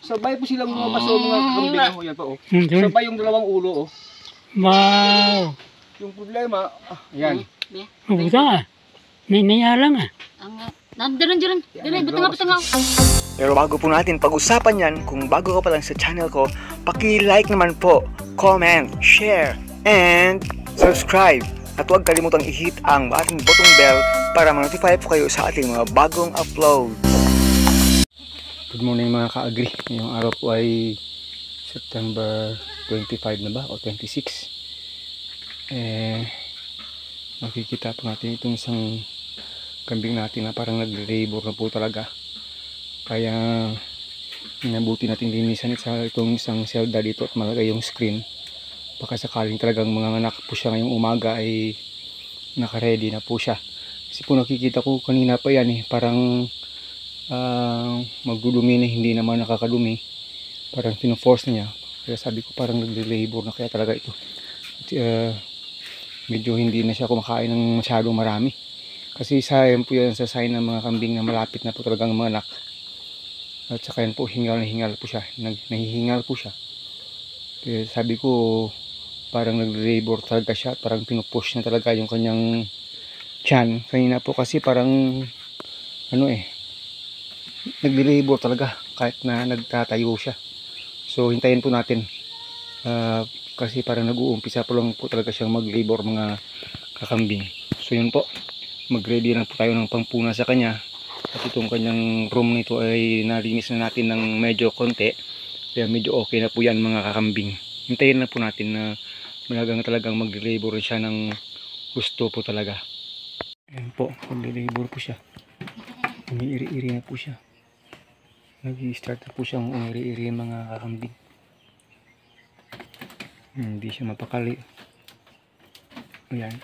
Sabay po silang lumabas o mga kakambing. Oh, yan pa oh. Sabay yung dalawang ulo oh. Wow. Yung problema, yan. Buta. Naya lang ah. Nandun. Patanga. Pero bago po natin pag-usapan yan, kung bago ka pa lang sa channel ko, paki-like naman po, comment, share, and subscribe. At huwag kalimutang i-hit ang ating button bell para ma-notify po kayo sa ating mga bagong upload. Good morning mga ka-agri. Ngayong araw po ay September 25 na ba o 26. Makikita po natin itong isang kambing natin na parang nagre-labor na po talaga. Kaya inabuti natin linisan itong isang selda dito at malagay yung screen. Baka sakaling talagang mga anak po siya ngayong umaga ay naka-ready na po siya. Kasi po nakikita ko kanina pa yan parang magdudumi na hindi naman nakakadumi. Parang pino-force na niya. Kaya sabi ko parang nagre-labor na kaya talaga ito. Medyo hindi na siya kumakain ng masyadong marami. Kasi yan po yan sa sign ng mga kambing na malapit na po talagang mga anak. At saka yan po hingal na hingal po siya. Nahihingal po siya. Kaya sabi ko parang nagre-labor talaga siya. Parang pinupush na talaga yung kanyang tiyan. Kanina po kasi parang nagre-labor talaga kahit na nagtatayo siya. So hintayin po natin. Kasi parang nag-uumpisa po lang po talaga siyang mag-labor mga kakambing. So yun po. Mag-ready lang po tayo ng pangpuna sa kanya. At itong kanyang room nito ay nalinis na natin ng medyo konti. Kaya medyo okay na po yan mga kakambing. Hintayin na po natin na talagang mag-labor siya ng gusto po talaga. Ayan po, mag-labor po siya. Umiiri-iri na po siya. Nag-i-start na po siyang umiri-iri mga kakambing. Hindi siya mapakali. Ayan.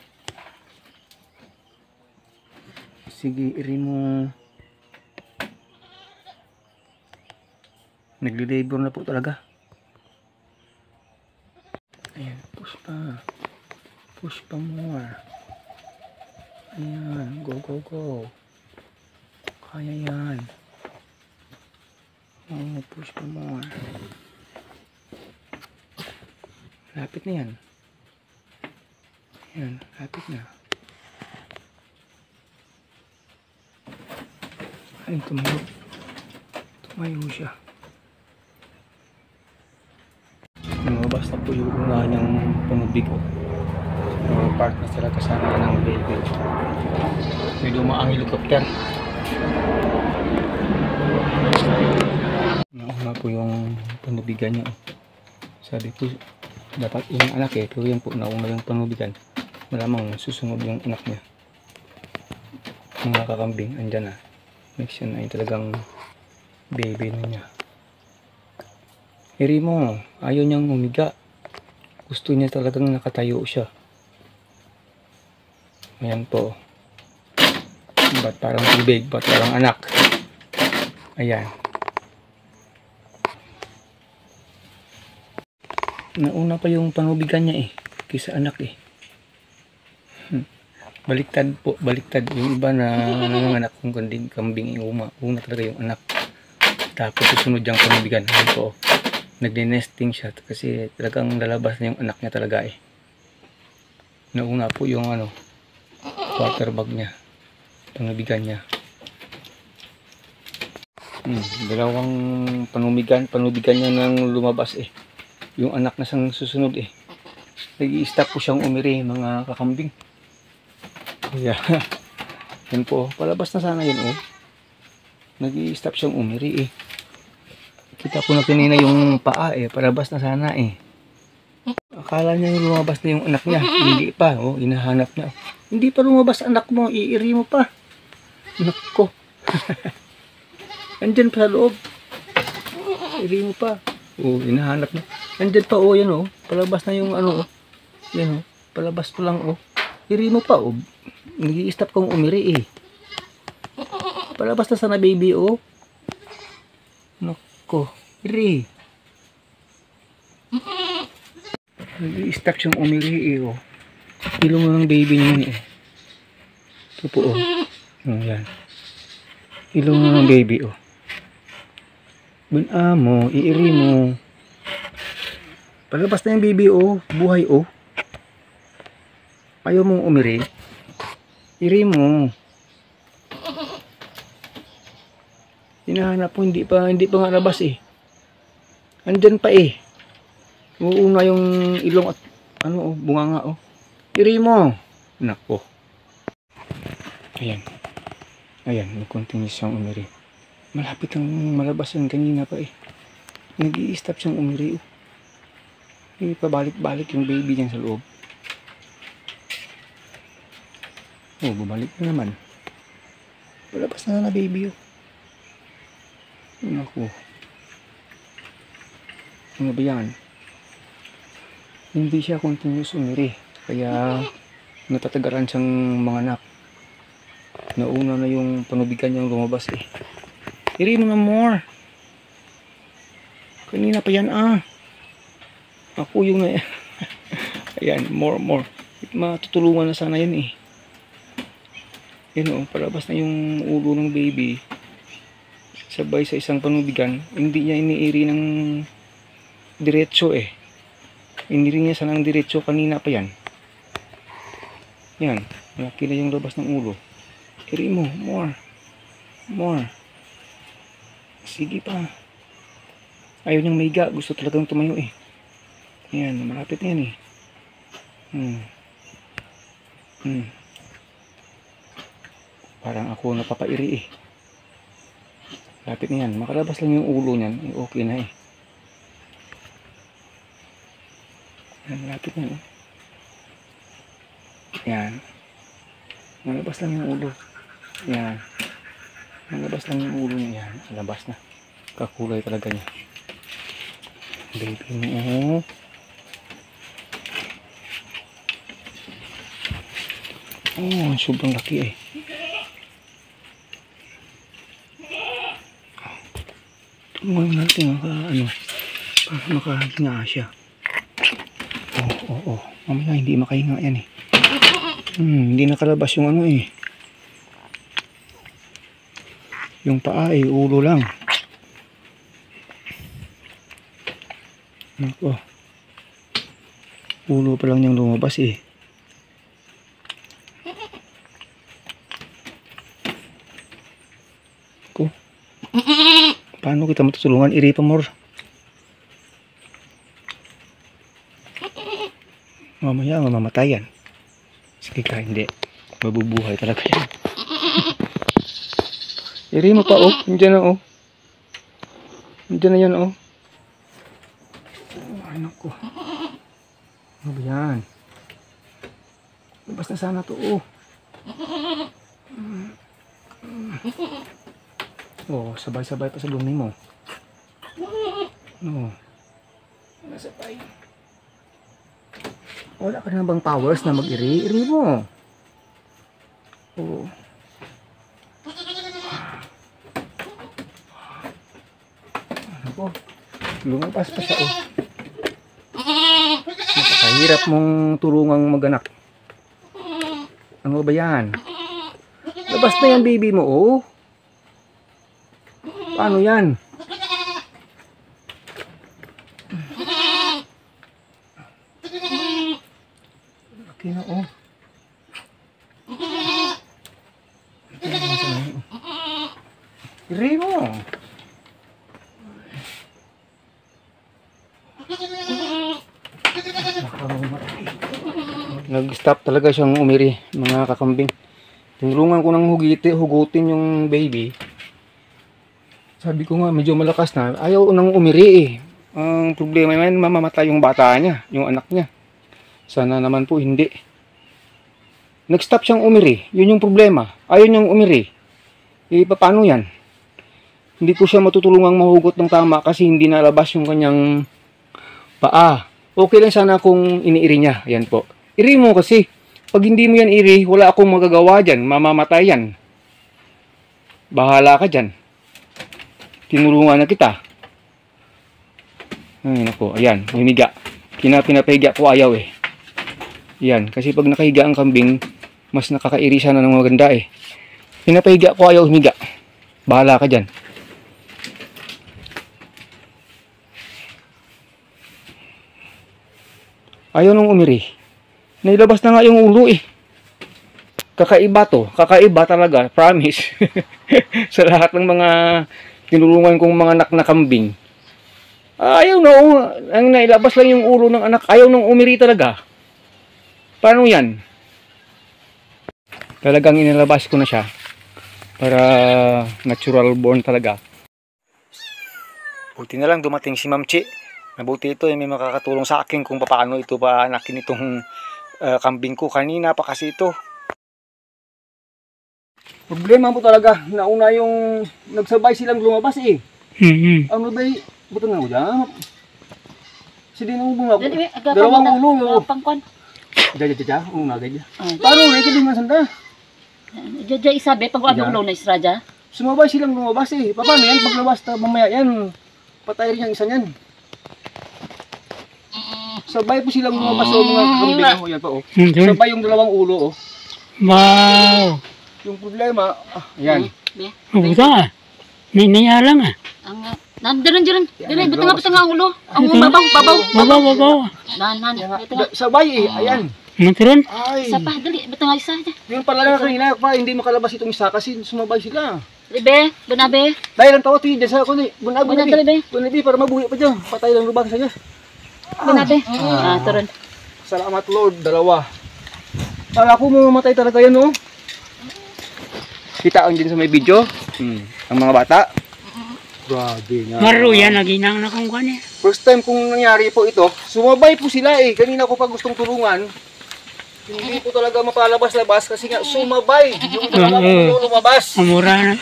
Sige, iri mo. Nagli-labor na po talaga. Ayan, push pa. Push pa more. Ayan, go. Kaya yan. Oh, push pa more. Lapit na yan. Ayan, lapit na. Ay, tumayo siya. Lumabas na po yung kanyang pangubigo. Park na sila kasama ng baby. May dumaang helicopter. Nauna po yung panubigan niya. Sabi ko, dapat yung anak pero yan po, nauna yung panubigan. Malamang susunod yung anak niya. Mga kakambing, andyan na. Next yan ay talagang baby na niya. Iri mo, ayaw niyang umiga. Gusto niya talagang nakatayo siya. Ayan po. Ba't parang tubig? Ba't parang anak? Ayan. Nauna pa yung panubigan niya kaysa anak Baliktad po, baliktad. Yung iba na nanganganak kung kambing una talaga yung anak. Tapos susunod yung panubigan. Ayan po. Nagdi-nesting siya kasi talagang lalabas na yung anak niya talaga Nauna po yung water bag niya. Panubigan niya. Dalawang panubigan niya nang lumabas Yung anak na sang susunod Nag-i-stop po siyang umiri mga kakambing. Yeah. Yan po, palabas na sana yun Nag-i-stop siyang umiri Kita po na kanina yung paa palabas na sana Akala niya yung lumabas na yung anak niya. Hindi pa, hinahanap niya. Hindi pa lumabas anak mo, iiri mo pa. Anak ko. Andyan pa sa loob. Iiri mo pa. Hinahanap niya. Andyan pa yan palabas na yung yan palabas ko lang Iri mo pa Nag-i-stop kang umiri Palabas na sana baby Nako, iri. Nag-i-stop siyang umiri Ilong na ng baby niya Ito po Yan. Ilong na ng baby Mo, iiri mo. Palabas na yung baby, oh. Buhay, oh. Ayaw mong umiri. Iri mo. Hinahanap po, hindi pa nga labas eh. Andyan pa eh. Uuna yung ilong at ano, oh, bunga nga, oh. Iri mo. Nako. Ayan. Ayan, may continuous siyang umiri. Malapit ang malabas yan kanina pa eh. Nag-i-stop siyang umiri, oh. Hindi pa balik-balik yung baby niyan sa loob. Oh, bumalik na naman. Palabas na baby, oh. Naku. Ano ba yan? Hindi siya continuous umiri. Kaya natatagaran siyang mga anak. Nauna na yung panubigan niyang lumabas eh. Iri mo na more. Kanina pa yan ah. Ako yung na ayan, more. Matutulungan na sana yan eh. Yan o, palabas na yung ulo ng baby. Sabay sa isang panubigan. Hindi niya iniiri ng diretso eh. Iniiri niya sana ng diretso, kanina pa yan. Yan, malaki na yung labas ng ulo. Iri mo, more. Sige pa. Ayaw niyang maiga, gusto talagang tumayo eh. Yan, malapit na yan eh. Parang ako napapairi eh. Lapit na yan. Makalabas lang yung ulo niyan. Okay na eh. Yan, malapit na yan. Yan. Malabas lang yung ulo. Yan. Malabas lang yung ulo niya. Yan. Malabas na. Kakulay talaga niya. Baby mo. Oh, sobrang laki eh. Tingnan natin para makahinga siya. Oh. Mamaya hindi makahinga yan eh. Hindi nakalabas yung ano eh. Yung paa eh, ulo lang. Nako. Ulo pa lang niyang lumabas eh. Ko. Paano kita matutulungan? Iri pa more. Mamaya mamamatayan. Sige ka, hindi. Mabubuhay talaga yan. Iri mo pa, oh. Nandiyan na, oh. Nandiyan na yan, oh. Ay, naku. Ano ba yan? Labas na sana to, oh. Oh, sabay-sabay pa sa lumi mo. No. Nasabay. Wala ka na bang powers na mag-iri? Iri mo. Oh. Ano po? Lumabas pa siya, oh. Napakahirap mong tulungang mag-anak. Ano ba yan? Labas na yan, baby mo, oh. Paano yan? Okay na, oh. Iri mo. Nag-stop talaga siyang umiri, mga kakambing. Tinulungan ko ng hugutin yung baby. Sabi ko nga, medyo malakas na. Ayaw nang umiri eh. Ang problema naman, mamamatay yung bata niya, yung anak niya. Sana naman po hindi. Nag-stop siyang umiri. Yun yung problema. Ayaw niyang umiri. Eh, paano yan? Hindi ko siya matutulungang mahugot ng tama kasi hindi nalabas yung kanyang paa. Okay lang sana kung iniiri niya. Yan po. Iri mo kasi. Pag hindi mo yan iri, wala akong magagawa dyan. Mamamatay yan. Bahala ka dyan. Tinulungan na kita. Ay, naku. Ayan, humiga. Pinapahiga ko ayaw eh. Yan, kasi pag nakahiga ang kambing, mas nakakairi siya na ng maganda eh. Pinapahiga ko ayaw humiga. Bahala ka dyan. Ayaw nung umiri. Nailabas na nga yung ulo eh. Kakaiba to. Kakaiba talaga. Promise. Sa lahat ng mga tinulungan kong mga anak na kambing. Ayaw na. Ang nailabas lang yung ulo ng anak. Ayaw nung umiri talaga. Paano yan? Talagang inilabas ko na siya. Para natural born talaga. Buti na lang dumating si Ma'am Chi. Mabuti ito, may makakatulong sa akin kung paano ito pa anakin itong kambing ko. Kanina pa kasi ito. Problema po talaga, nauna yung nagsabay silang lumabas eh. Ano ba yung, buto nga mo dyan? Sili na mo bunga. Dalawang ulo yung. Pangkon. Jaja, una gaya. Paano na ito din masanda? Jaja isabi, pag ulo na israja. Sumabay silang lumabas eh. Paano yan? Paglabas na mamaya yan, patay rin yung isa niyan. Sabay po silang lumabas o mga kambing. Oh, yan pa oh. Sabay yung dalawang ulo oh. Wow. Yung problema, yan. Mabuta. Naya lang ah. Ang nandiyan. Dire beteng ang ulo. Ang babaw. Babaw. Nan. Sabay eh, ayan. Naturon? Ay. Isa pa dali beteng isa. Yung pala na kanina pa hindi makalabas itong isa kasi sumabay sila. Libe, bunabe. Dahil ang tawag dyan sa kundi, bunabi. Libe. Bunabi para mabuhi pa dyan. Patay lang lubang sa niya. Bunabe. Turon. Salamat Lord, dalawa. Kala ko mamamatay talaga yan oh. Kita ang din sa may video. Ang mga bata. Grabe nga. Maro yan, naginang na kung kanya. First time kung nangyari po ito, sumabay po sila eh. Kanina ko pa gustong tulungan. Hindi po talaga mapalabas-labas kasi nga sumabay. Yung dalawang ulo lumabas. Amura na.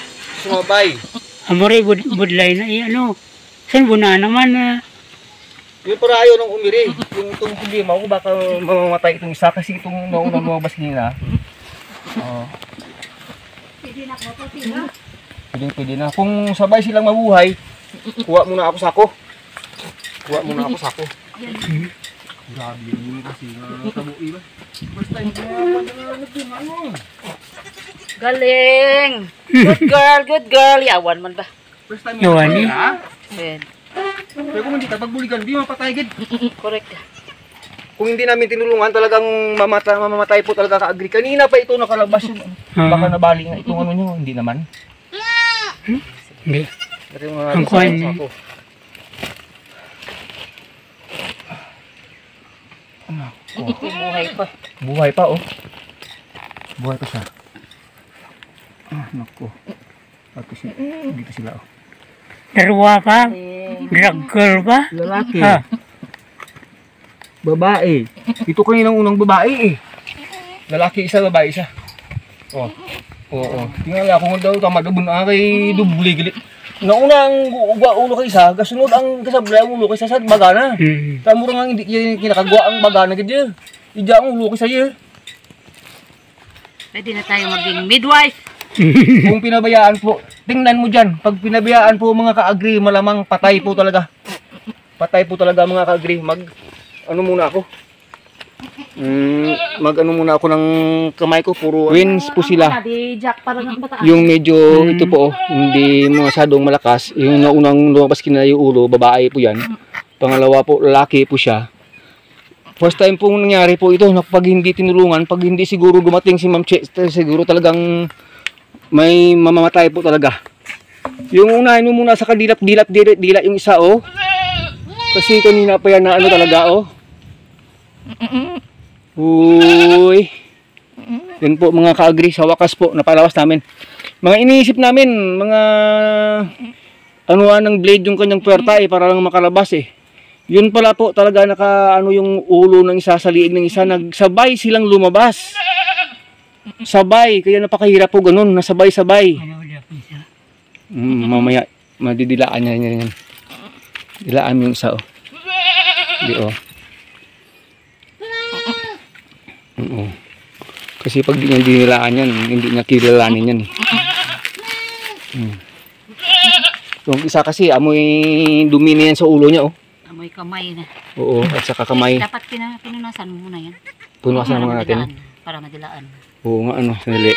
Sumabay. Amura budlay na ano. Saan buna naman na. Yung para ayaw ng umiri. Yung itong problema ko baka mamamatay itong isa kasi itong naunang lumabas nila. Pwede na. Kung sabay silang mabuhay, kuha muna ako sako. Grabe yun kasi tabu'i ba? First time ko ano. Galing. Good girl. Yawan man ba? First time Yawan eh. Ben. Pero kung hindi tapagbuligan, di mapatay gid. Correct. Kung hindi namin tinulungan, talagang mamamatay po talaga ka-agree. Kanina pa ito nakalabas yun. Baka nabali nga itong ano nyo, hindi naman. Hindi. Pero yung mga Ang kuhan ako. Buhay pa. Buhay pa oh. Buhay pa siya. Naku. Dito sila oh. Dalawa pa. Drug girl pa. Lalaki. Ha. Babae. Ito kaninang unang babae eh. Lalaki isa, babae isa. Oh. Oo. Tingnan ako nga daw tama dabon kay dubli gilit. Naunang ulo kay isa, gasunod ang kasabla ang ulo kay sa bagana. Tamo nga hindi kinakagwa ang bagana gid. Ija ang ulo kay sa iya. Pwede na tayo maging midwife. Kung pinabayaan po, tingnan mo diyan, pag pinabayaan po mga ka-agree, malamang patay po talaga. Patay po talaga mga ka-agree. Ano muna ako? Mag-ano muna ako ng kamay ko, puro wins po sila. Yung medyo ito po, hindi masyadong malakas. Yung naunang lumabas kina yung ulo, babae po yan. Pangalawa po, lalaki po siya. First time po nangyari po ito, pag hindi tinulungan, pag hindi siguro dumating si Ma'am Che, siguro talagang may mamamatay po talaga. Yung unahin mo muna sa kadilap-dilap yung isa oh. Kasi kanina pa yan na ano talaga oh. Uy. Yan po mga ka-agree, sa wakas po napalawas namin. Mga iniisip namin, mga anuan ng blade yung kanyang puwerta eh, para lang makalabas eh. Yun pala po talaga ano yung ulo ng isa sa liig ng isa, nagsabay silang lumabas. Sabay, kaya napakahirap po ganun, nasabay-sabay. Mamaya madidilaan niya yan. Dilaan yung isa oh. Di oh. Oo. Kasi pag di niya dinilaan yan, hindi niya kilalanin yan eh. Yung isa kasi amoy dumi na yan sa ulo niya oh. Amoy kamay na. Oo, at saka kamay. Dapat pinunasan mo muna yan. Punasan mo natin. Para madilaan. Oo nga ano, sandali.